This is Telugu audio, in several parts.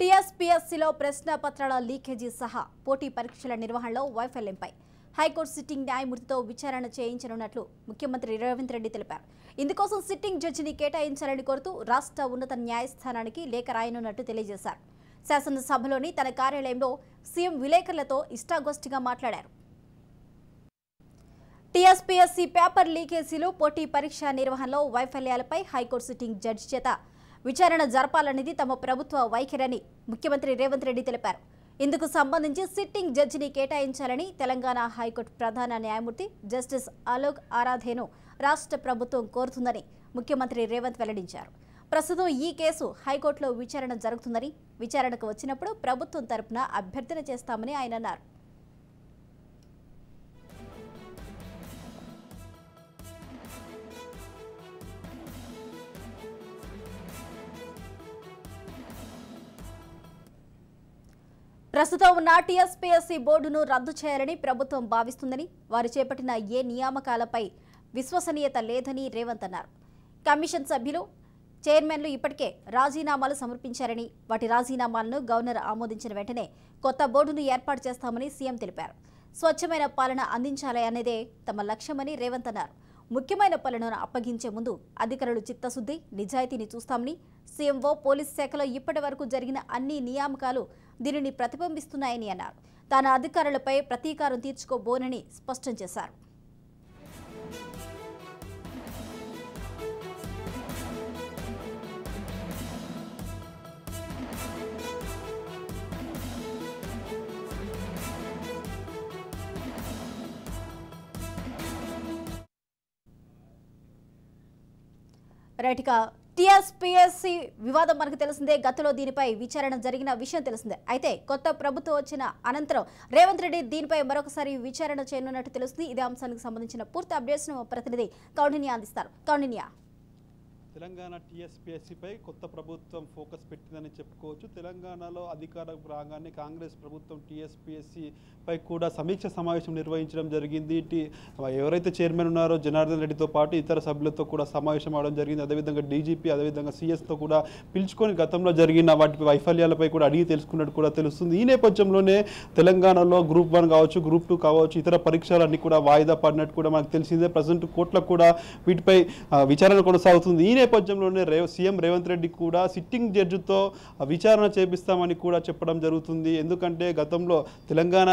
టీఎస్పీఎస్సీలో ప్రశ్నపత్రాల లీకేజీ సహా పోటీ పరీక్షల నిర్వహణలో వైఫల్యంపై హైకోర్టు సిట్టింగ్ న్యాయమూర్తితో విచారణ చేయించనున్నట్లు ముఖ్యమంత్రి రేవంత్ రెడ్డి తెలిపారు. ఇందుకోసం సిట్టింగ్ జడ్జిని కేటాయించాలని కోరుతూ రాష్ట్ర ఉన్నత న్యాయస్థానానికి లేఖ రాయనున్నట్టు తెలియజేశారు. శాసనసభలోని తన కార్యాలయంలో సీఎం విలేకరులతో ఇష్టాగోష్ఠిగా మాట్లాడారు. టీఎస్పీఎస్సీ పేపర్ లీకేజీలు పోటీ పరీక్ష నిర్వహణలో వైఫల్యాలపై హైకోర్టు సిట్టింగ్ జడ్జి చేత విచారణ జరపాలనేది తమ ప్రభుత్వ వైఖరని ముఖ్యమంత్రి రేవంత్ రెడ్డి తెలిపారు. ఇందుకు సంబంధించి సిట్టింగ్ జడ్జిని కేటాయించాలని తెలంగాణ హైకోర్టు ప్రధాన న్యాయమూర్తి జస్టిస్ అలోక్ ఆరాధేను రాష్ట్ర ప్రభుత్వం కోరుతుందని ముఖ్యమంత్రి రేవంత్ వెల్లడించారు. ప్రస్తుతం ఈ కేసు హైకోర్టులో విచారణ జరుగుతుందని, విచారణకు వచ్చినప్పుడు ప్రభుత్వం తరపున అభ్యర్థన చేస్తామని ఆయన అన్నారు. ప్రస్తుతం ఉన్న టీఎస్పీఎస్సీ బోర్డును రద్దు చేయాలని ప్రభుత్వం భావిస్తుందని, వారు చేపట్టిన ఏ నియామకాలపై విశ్వసనీయత లేదని రేవంత్ అన్నారు. కమిషన్ సభ్యులు, చైర్మన్లు ఇప్పటికే రాజీనామాలు సమర్పించారని, వాటి రాజీనామాలను గవర్నర్ ఆమోదించిన వెంటనే కొత్త బోర్డును ఏర్పాటు చేస్తామని సీఎం తెలిపారు. స్వచ్ఛమైన పాలన అందించాలి అనేదే తమ లక్ష్యమని రేవంత్ అన్నారు. ముఖ్యమైన పనులను అప్పగించే ముందు అధికారులు చిత్తశుద్ధి, నిజాయితీని చూస్తామని, సీఎంఓ, పోలీస్ శాఖలో ఇప్పటి వరకు జరిగిన అన్ని నియామకాలు దీనిని ప్రతిబింబిస్తున్నాయని అన్నారు. తాను అధికారులపై ప్రతీకారం తీర్చుకోబోనని స్పష్టం చేశారు. రైట్గా టీఎస్పీఎస్సీ వివాదం మనకు తెలిసిందే. గతంలో దీనిపై విచారణ జరిగిన విషయం తెలిసిందే. అయితే కొత్త ప్రభుత్వం వచ్చిన అనంతరం రేవంత్ రెడ్డి దీనిపై మరొకసారి విచారణ చేయనున్నట్టు తెలుస్తుంది. ఇదే అంశానికి సంబంధించిన పూర్తి అప్డేట్స్ ప్రతినిధి కౌండిన్య అందిస్తారు. కౌండిన్య, తెలంగాణ టీఎస్పీఎస్సీపై కొత్త ప్రభుత్వం ఫోకస్ పెట్టిందని చెప్పుకోవచ్చు. తెలంగాణలో అధికారం రాగానే కాంగ్రెస్ ప్రభుత్వం టీఎస్పీఎస్సీపై కూడా సమీక్ష సమావేశం నిర్వహించడం జరిగింది. ఎవరైతే చైర్మన్ ఉన్నారో జనార్దన్ రెడ్డితో పాటు ఇతర సభ్యులతో కూడా సమావేశం అవడం జరిగింది. అదేవిధంగా డీజీపీ, అదేవిధంగా సీఎస్తో కూడా పిలుచుకొని గతంలో జరిగిన వాటి వైఫల్యాలపై కూడా అడిగి తెలుసుకున్నట్టు కూడా తెలుస్తుంది. ఈ నేపథ్యంలోనే తెలంగాణలో గ్రూప్ 1 కావచ్చు, గ్రూప్ 2 కావచ్చు, ఇతర పరీక్షలన్నీ కూడా వాయిదా పడినట్టు కూడా మనకు తెలిసిందే. ప్రజెంట్ కోర్టులకు కూడా వీటిపై విచారణ కొనసాగుతుంది. ఈ నేపథ్యంలోనే సీఎం రేవంత్ రెడ్డి కూడా సిట్టింగ్ జడ్జితో విచారణ చేపిస్తామని కూడా చెప్పడం జరుగుతుంది. ఎందుకంటే గతంలో తెలంగాణ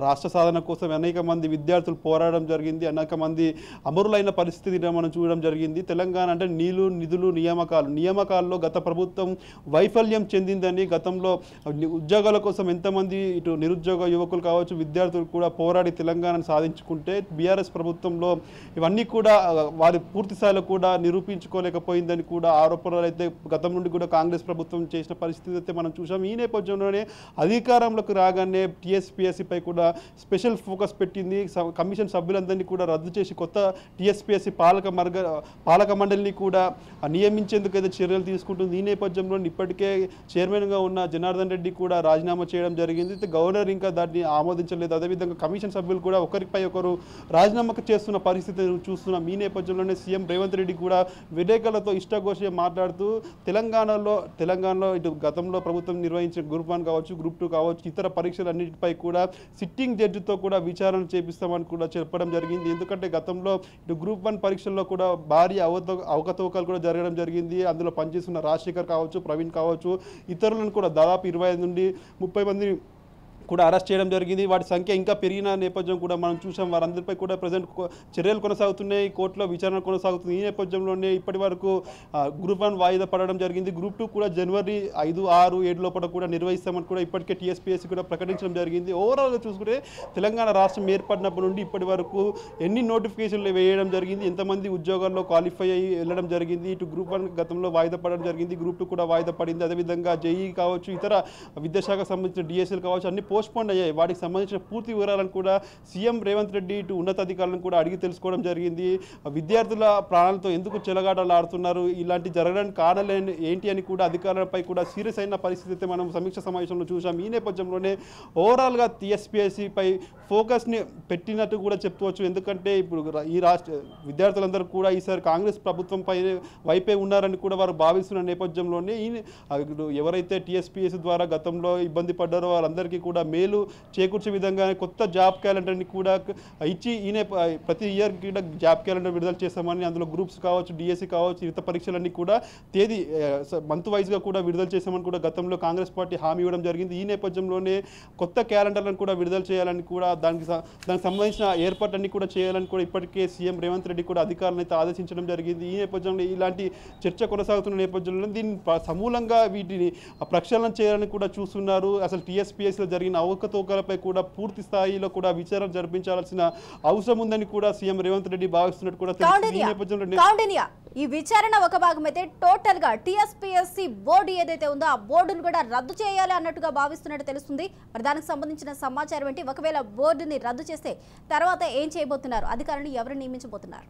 రాష్ట్ర సాధన కోసం అనేక మంది విద్యార్థులు పోరాడడం జరిగింది. అనేక మంది అమరులైన పరిస్థితిని మనం చూడడం జరిగింది. తెలంగాణ అంటే నిధులు, నియామకాల్లో గత ప్రభుత్వం వైఫల్యం చెందిందని, గతంలో ఉద్యోగాల కోసం ఎంతమంది ఇటు నిరుద్యోగ యువకులు కావచ్చు, విద్యార్థులు కూడా పోరాడి తెలంగాణను సాధించుకుంటే బీఆర్ఎస్ ప్రభుత్వంలో ఇవన్నీ కూడా వారి పూర్తి స్థాయిలో కూడా నిరూపించుకోలేకపోయిందని కూడా ఆరోపణలు అయితే గతం నుండి కూడా కాంగ్రెస్ ప్రభుత్వం చేసిన పరిస్థితి అయితే మనం చూసాం. ఈ నేపథ్యంలోనే అధికారంలోకి రాగానే టీఎస్పీఎస్సీపై కూడా స్పెషల్ ఫోకస్ పెట్టింది. కమిషన్ సభ్యులందరినీ కూడా రద్దు చేసి కొత్త టీఎస్పీఎస్సీ పాలక మండలిని కూడా నియమించేందుకు అయితే చర్యలు తీసుకుంటుంది. ఈ నేపథ్యంలో ఇప్పటికే చైర్మన్గా ఉన్న జనార్దన్ రెడ్డి కూడా రాజీనామా చేయడం జరిగింది. అయితే గవర్నర్ ఇంకా దాన్ని ఆమోదించలేదు. అదేవిధంగా కమిషన్ సభ్యులు కూడా ఒకరిపై ఒకరు రాజీనామా చేస్తున్న పరిస్థితి చూస్తున్నాం. ఈ నేపథ్యంలోనే సీఎం రేవంత్ రెడ్డి కూడా విలేకరులతో ఇష్టాగోష్ఠిగా మాట్లాడుతూ తెలంగాణలో ఇటు గతంలో ప్రభుత్వం నిర్వహించిన గ్రూప్ 1 కావచ్చు, గ్రూప్ 2 కావచ్చు, ఇతర పరీక్షలన్నిటిపై కూడా సిట్టింగ్ జడ్జితో కూడా విచారణ చేపిస్తామని కూడా చెప్పడం జరిగింది. ఎందుకంటే గతంలో ఇటు గ్రూప్ 1 పరీక్షల్లో కూడా భారీ అవకతవకలు కూడా జరగడం జరిగింది. అందులో పనిచేస్తున్న రాజశేఖర్ కావచ్చు, ప్రవీణ్ కావచ్చు, ఇతరులను కూడా దాదాపు 25 నుండి 30 మంది కూడా అరెస్ట్ చేయడం జరిగింది. వాటి సంఖ్య ఇంకా పెరిగిన నేపథ్యం కూడా మనం చూసాం. వారందరిపై కూడా ప్రజెంట్ చర్యలు కొనసాగుతున్నాయి, కోర్టులో విచారణ కొనసాగుతుంది. ఈ నేపథ్యంలోనే ఇప్పటి వరకు గ్రూప్ 1 వాయిదా పడడం జరిగింది. గ్రూప్ 2 కూడా జనవరి 5, 6, 7 లోపల కూడా నిర్వహిస్తామని కూడా ఇప్పటికే టీఎస్పీఎస్సీ కూడా ప్రకటించడం జరిగింది. ఓవరాల్గా చూసుకుంటే తెలంగాణ రాష్ట్రం ఏర్పడినప్పటి నుండి ఇప్పటి వరకు ఎన్ని నోటిఫికేషన్లు వేయడం జరిగింది, ఎంతమంది ఉద్యోగాల్లో క్వాలిఫై అయ్యి వెళ్ళడం జరిగింది. ఇటు గ్రూప్ 1 గతంలో వాయిదా పడడం జరిగింది, గ్రూప్ 2 కూడా వాయిదా పడింది. అదేవిధంగా జేఈ కావచ్చు, ఇతర విద్యాశాఖకు సంబంధించిన డిఎస్ఎల్ కావచ్చు, అన్ని పోస్ట్పోన్ అయ్యాయి. వాటికి సంబంధించిన పూర్తి వివరాలను కూడా సీఎం రేవంత్ రెడ్డి ఇటు ఉన్నతాధికారులను కూడా అడిగి తెలుసుకోవడం జరిగింది. విద్యార్థుల ప్రాణాలతో ఎందుకు చెలగాటలు ఆడుతున్నారు, ఇలాంటి జరగడానికి కారణాలు ఏంటి అని కూడా అధికారులపై కూడా సీరియస్ అయిన పరిస్థితి అయితే మనం సమీక్ష సమావేశంలో చూసాం. ఈ నేపథ్యంలోనే ఓవరాల్గా టీఎస్పీఎస్సీపై ఫోకస్ని పెట్టినట్టు కూడా చెప్పుకోవచ్చు. ఎందుకంటే ఇప్పుడు ఈ రాష్ట్ర విద్యార్థులందరూ కూడా ఈసారి కాంగ్రెస్ ప్రభుత్వం వైపే ఉన్నారని కూడా వారు భావిస్తున్న నేపథ్యంలోనే ఎవరైతే టీఎస్పీఎస్సీ ద్వారా గతంలో ఇబ్బంది పడ్డారో వారందరికీ కూడా మేలు చేకూర్చే విధంగా కొత్త జాబ్ క్యాలెండర్ని కూడా ఇచ్చి ప్రతి ఇయర్ కూడా జాబ్ క్యాలెండర్ విడుదల చేస్తామని, అందులో గ్రూప్స్ కావచ్చు, డిఎస్సి కావచ్చు, ఇతర పరీక్షలన్నీ కూడా తేదీ మంత్ వైజ్గా కూడా విడుదల చేస్తామని కూడా గతంలో కాంగ్రెస్ పార్టీ హామీ ఇవ్వడం జరిగింది. ఈ నేపథ్యంలోనే కొత్త క్యాలెండర్లను కూడా విడుదల చేయాలని కూడా దానికి సంబంధించిన ఏర్పాట్లన్నీ కూడా చేయాలని కూడా ఇప్పటికే సీఎం రేవంత్ రెడ్డి కూడా అధికారులను అయితే ఆదేశించడం జరిగింది. ఈ నేపథ్యంలో ఇలాంటి చర్చ కొనసాగుతున్న నేపథ్యంలో దీన్ని సమూలంగా వీటిని ప్రక్షాళన చేయాలని కూడా చూస్తున్నారు. అసలు టీఎస్పీఎస్సీలో జరిగిన అవకతవకలపై కూడా పూర్తి స్థాయిలో కూడా విచారణ జరిపించాల్సిన అవసరం ఉందని కూడా సీఎం రేవంత్ రెడ్డి భావిస్తున్నట్టు కూడా తెలుస్తుంది. ఈ నేపథ్యంలో ఈ విచారణ ఒక భాగం అయితే టోటల్ గా టీఎస్పీఎస్సీ బోర్డు ఏదైతే ఉందో ఆ బోర్డును కూడా రద్దు చేయాలి అన్నట్టుగా భావిస్తున్నట్టు తెలుస్తుంది. మరి దానికి సంబంధించిన సమాచారం ఏంటి? ఒకవేళ బోర్డుని రద్దు చేస్తే తర్వాత ఏం చేయబోతున్నారు? అధికారులు ఎవరు నియమించబోతున్నారు?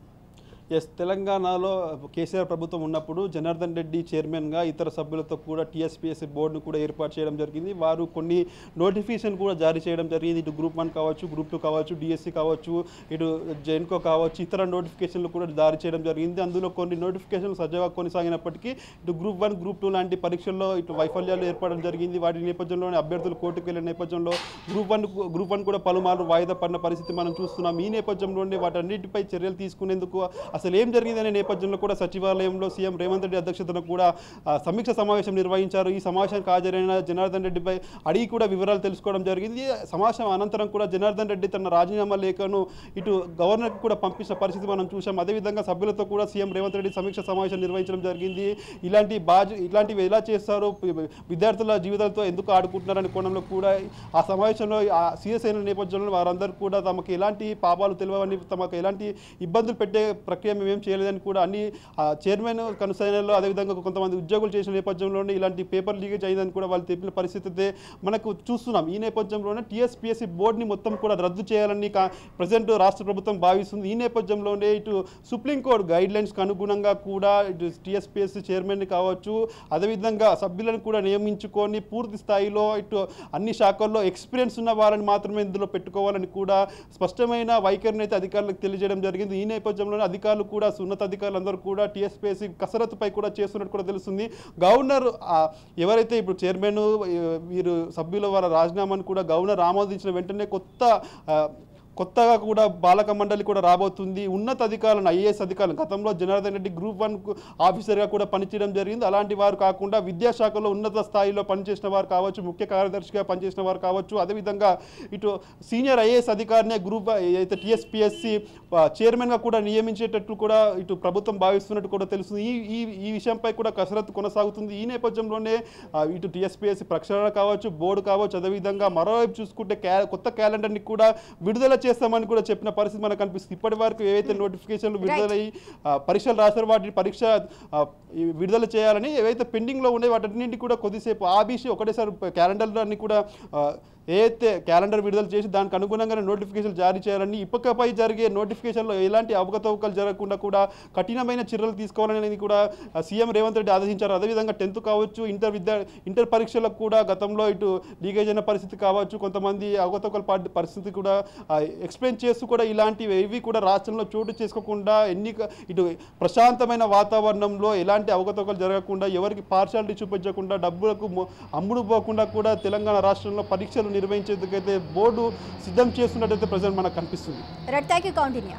తెలంగాణలో కేసీఆర్ ప్రభుత్వం ఉన్నప్పుడు జనార్దన్ రెడ్డి చైర్మన్గా ఇతర సభ్యులతో కూడా టీఎస్పీఎస్సీ బోర్డును కూడా ఏర్పాటు చేయడం జరిగింది. వారు కొన్ని నోటిఫికేషన్ కూడా జారీ చేయడం జరిగింది. ఇటు గ్రూప్ 1 కావచ్చు, గ్రూప్ 2 కావచ్చు, డిఎస్సి కావచ్చు, ఇటు జెన్కో కావచ్చు, ఇతర నోటిఫికేషన్లు కూడా జారీ చేయడం జరిగింది. అందులో కొన్ని నోటిఫికేషన్లు సజావుగా కొనసాగినప్పటికీ ఇటు గ్రూప్ 1, గ్రూప్ 2 లాంటి పరీక్షల్లో ఇటు వైఫల్యాలు ఏర్పడడం జరిగింది. వాటి నేపథ్యంలోనే అభ్యర్థులు కోర్టుకు వెళ్ళిన నేపథ్యంలో గ్రూప్ 1 కూడా పలుమార్లు వాయిదా పడిన పరిస్థితి మనం చూస్తున్నాం. ఈ నేపథ్యంలోనే వాటన్నిటిపై చర్యలు తీసుకునేందుకు అసలు ఏం జరిగిందనే నేపథ్యంలో కూడా సచివాలయంలో సీఎం రేవంత్ రెడ్డి అధ్యక్షతన కూడా సమీక్ష సమావేశం నిర్వహించారు. ఈ సమావేశానికి హాజరైన జనార్దన్ రెడ్డిపై అడిగి కూడా వివరాలు తెలుసుకోవడం జరిగింది. సమావేశం అనంతరం కూడా జనార్దన్ రెడ్డి తన రాజీనామా లేఖను ఇటు గవర్నర్కి కూడా పంపించిన పరిస్థితి మనం చూసాం. అదేవిధంగా సభ్యులతో కూడా సీఎం రేవంత్ రెడ్డి సమీక్ష సమావేశం నిర్వహించడం జరిగింది. ఇలాంటివి ఎలా చేస్తారు, విద్యార్థుల జీవితాలతో ఎందుకు ఆడుకుంటున్నారనే కోణంలో కూడా ఆ సమావేశంలో సీరియస్ అయిన నేపథ్యంలో వారందరూ కూడా తమకు ఎలాంటి పాపాలు తెలియవని, తమకు ఎలాంటి ఇబ్బందులు పెట్టే ప్రక్రియ మేమేం చేయలేదని కూడా అన్ని చైర్మన్ కన్సైనర్లో అదేవిధంగా కొంతమంది ఉద్యోగులు చేసిన నేపథ్యంలోనే ఇలాంటి పేపర్ లీకేజ్ అయిందని కూడా వాళ్ళు తెలిపిన పరిస్థితి మనకు చూస్తున్నాం. ఈ నేపథ్యంలోనే టీఎస్పీఎస్సీ బోర్డుని మొత్తం కూడా రద్దు చేయాలని ప్రజెంట్ రాష్ట్ర ప్రభుత్వం భావిస్తుంది. ఈ నేపథ్యంలోనే ఇటు సుప్రీంకోర్టు గైడ్ లైన్స్కి అనుగుణంగా కూడా ఇటు టీఎస్పీఎస్సీ చైర్మన్ని కావచ్చు, అదేవిధంగా సభ్యులను కూడా నియమించుకొని పూర్తి స్థాయిలో ఇటు అన్ని శాఖల్లో ఎక్స్పీరియన్స్ ఉన్న వాళ్ళని మాత్రమే ఇందులో పెట్టుకోవాలని కూడా స్పష్టమైన వైఖరిని అయితే అధికారులకు తెలియజేయడం జరిగింది. ఈ నేపథ్యంలోనే అధికారులు కూడా ఉన్నతాధికారులందరూ కూడా టీఎస్పీఎస్సీ కసరత్తుపై కూడా చేస్తున్నట్టు కూడా తెలుస్తుంది. గవర్నర్ ఎవరైతే ఇప్పుడు చైర్మన్ వీరు సభ్యుల వారి రాజీనామాను కూడా గవర్నర్ ఆమోదించిన వెంటనే కొత్తగా కూడా పాలక మండలి కూడా రాబోతుంది. ఉన్నత అధికారులను, ఐఏఎస్ అధికారులు, గతంలో జనార్దన్ రెడ్డి గ్రూప్ 1 ఆఫీసర్గా కూడా పనిచేయడం జరిగింది. అలాంటి వారు కాకుండా విద్యాశాఖలో ఉన్నత స్థాయిలో పనిచేసిన వారు కావచ్చు, ముఖ్య కార్యదర్శిగా పనిచేసిన వారు కావచ్చు, అదేవిధంగా ఇటు సీనియర్ ఐఏఎస్ అధికారినే గ్రూప్ అయితే టీఎస్పీఎస్సీ చైర్మన్గా కూడా నియమించేటట్టు కూడా ఇటు ప్రభుత్వం భావిస్తున్నట్టు కూడా తెలుస్తుంది. ఈ విషయంపై కూడా కసరత్తు కొనసాగుతుంది. ఈ నేపథ్యంలోనే ఇటు టీఎస్పీఎస్సీ ప్రక్షాళన కావచ్చు, బోర్డు కావచ్చు, అదేవిధంగా మరోవైపు చూసుకుంటే కొత్త క్యాలెండర్ని కూడా విడుదల చేస్తామని కూడా చెప్పిన పరిస్థితి మనకు కనిపిస్తుంది. ఇప్పటి వరకు ఏవైతే నోటిఫికేషన్లు విడుదలయ్యి పరీక్షలు రాశారో వాటి పరీక్ష విడుదల చేయాలని ఏవైతే పెండింగ్లో ఉండే వాటన్నింటి కూడా కొద్దిసేపు ఆబీసి ఒకటేసారి క్యాలెండర్ని కూడా ఏదైతే క్యాలెండర్ విడుదల చేసి దానికి అనుగుణంగానే నోటిఫికేషన్ జారీ చేయాలని, ఇప్పటిపై జరిగే నోటిఫికేషన్లో ఎలాంటి అవకతవకలు జరగకుండా కూడా కఠినమైన చర్యలు తీసుకోవాలని కూడా సీఎం రేవంత్ రెడ్డి ఆదేశించారు. అదేవిధంగా 10th కావచ్చు, ఇంటర్ పరీక్షలకు కూడా గతంలో ఇటు లీకేజ్ అయిన పరిస్థితి కావచ్చు, కొంతమంది అవకతవకల పరిస్థితి కూడా ఎక్స్ప్లెయిన్ చేస్తూ కూడా ఇలాంటివి ఏవి కూడా రాష్ట్రంలో చోటు చేసుకోకుండా ఇటు ప్రశాంతమైన వాతావరణంలో ఎలాంటి అవకతవకలు జరగకుండా, ఎవరికి పార్షాలిటీ చూపించకుండా, డబ్బులకు అమ్ముడు పోకుండా కూడా తెలంగాణ రాష్ట్రంలో పరీక్షలు నిర్వహించేందుకైతే బోర్డు సిద్ధం చేస్తున్నట్టయితే ప్రజెంట్ మనకు కనిపిస్తుంది. Right, thank you Kaundinya.